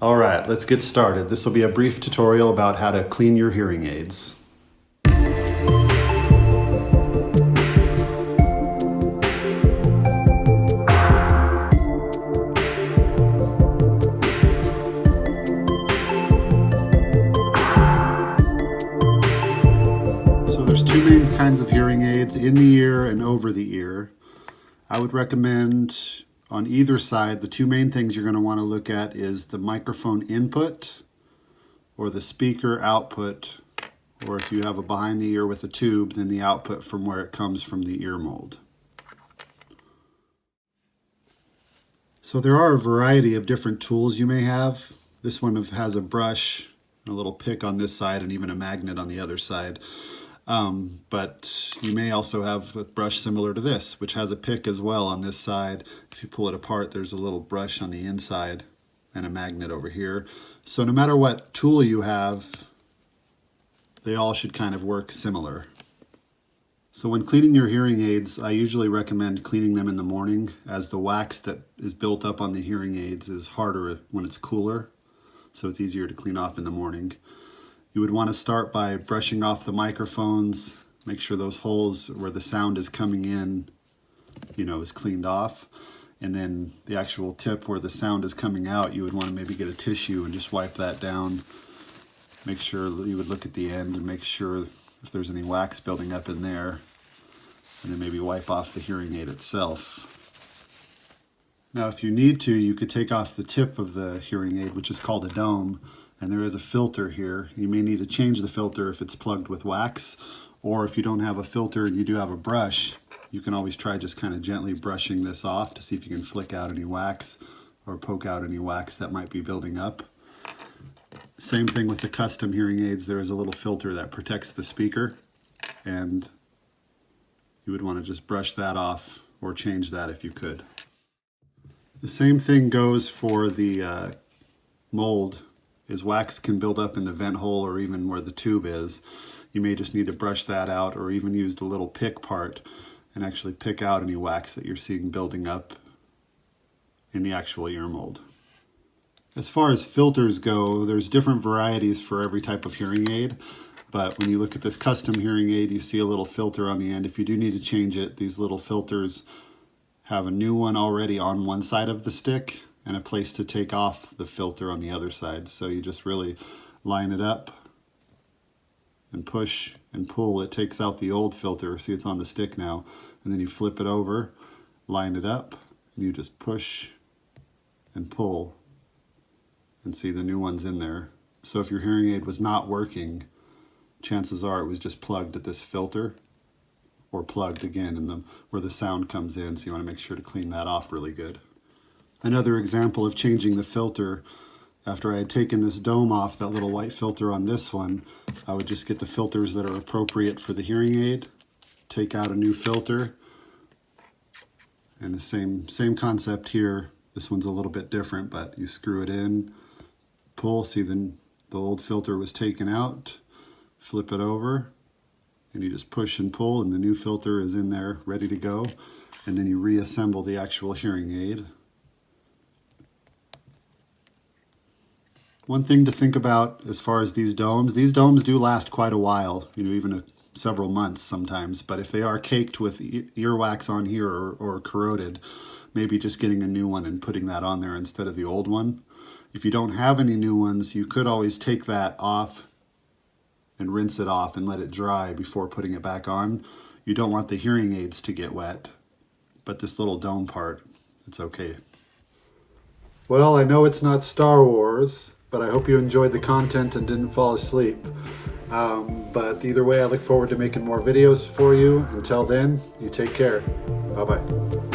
All right, let's get started. This will be a brief tutorial about how to clean your hearing aids. So there's two main kinds of hearing aids, in the ear and over the ear. I would recommend on either side, the two main things you're going to want to look at is the microphone input or the speaker output, or if you have a behind the ear with a tube, then the output from where it comes from the ear mold. So there are a variety of different tools you may have. This one has a brush, a little pick on this side, and even a magnet on the other side. But you may also have a brush similar to this, which has a pick as well on this side. If you pull it apart, there's a little brush on the inside and a magnet over here. So no matter what tool you have, they all should kind of work similar. So when cleaning your hearing aids, I usually recommend cleaning them in the morning, as the wax that is built up on the hearing aids is harder when it's cooler, so it's easier to clean off in the morning. You would want to start by brushing off the microphones, make sure those holes where the sound is coming in, is cleaned off. And then the actual tip where the sound is coming out, you would want to maybe get a tissue and just wipe that down. Make sure that you would look at the end and make sure if there's any wax building up in there. And then maybe wipe off the hearing aid itself. Now if you need to, you could take off the tip of the hearing aid, which is called a dome. And there is a filter here. You may need to change the filter if it's plugged with wax, or if you don't have a filter and you do have a brush, you can always try just kind of gently brushing this off to see if you can flick out any wax or poke out any wax that might be building up. Same thing with the custom hearing aids. There is a little filter that protects the speaker, and you would want to just brush that off or change that if you could. The same thing goes for the mold. Is wax can build up in the vent hole or even where the tube is. You may just need to brush that out, or even use the little pick part and actually pick out any wax that you're seeing building up in the actual ear mold. As far as filters go, there's different varieties for every type of hearing aid, but when you look at this custom hearing aid, you see a little filter on the end. If you do need to change it, these little filters have a new one already on one side of the stick and a place to take off the filter on the other side. So you just really line it up and push and pull. It takes out the old filter. See, it's on the stick now. And then you flip it over, line it up, and you just push and pull and see the new one's in there. So if your hearing aid was not working, chances are it was just plugged at this filter, or plugged again in where the sound comes in. So you want to make sure to clean that off really good. Another example of changing the filter, after I had taken this dome off, that little white filter on this one, I would just get the filters that are appropriate for the hearing aid, take out a new filter, and the same concept here. This one's a little bit different, but you screw it in, pull, see the old filter was taken out, flip it over, and you just push and pull, and the new filter is in there ready to go, and then you reassemble the actual hearing aid. One thing to think about as far as these domes do last quite a while, even several months sometimes, but if they are caked with earwax on here or corroded, maybe just getting a new one and putting that on there instead of the old one. If you don't have any new ones, you could always take that off and rinse it off and let it dry before putting it back on. You don't want the hearing aids to get wet, but this little dome part, it's okay. Well, I know it's not Star Wars, but I hope you enjoyed the content and didn't fall asleep. But either way, I look forward to making more videos for you. Until then, you take care. Bye-bye.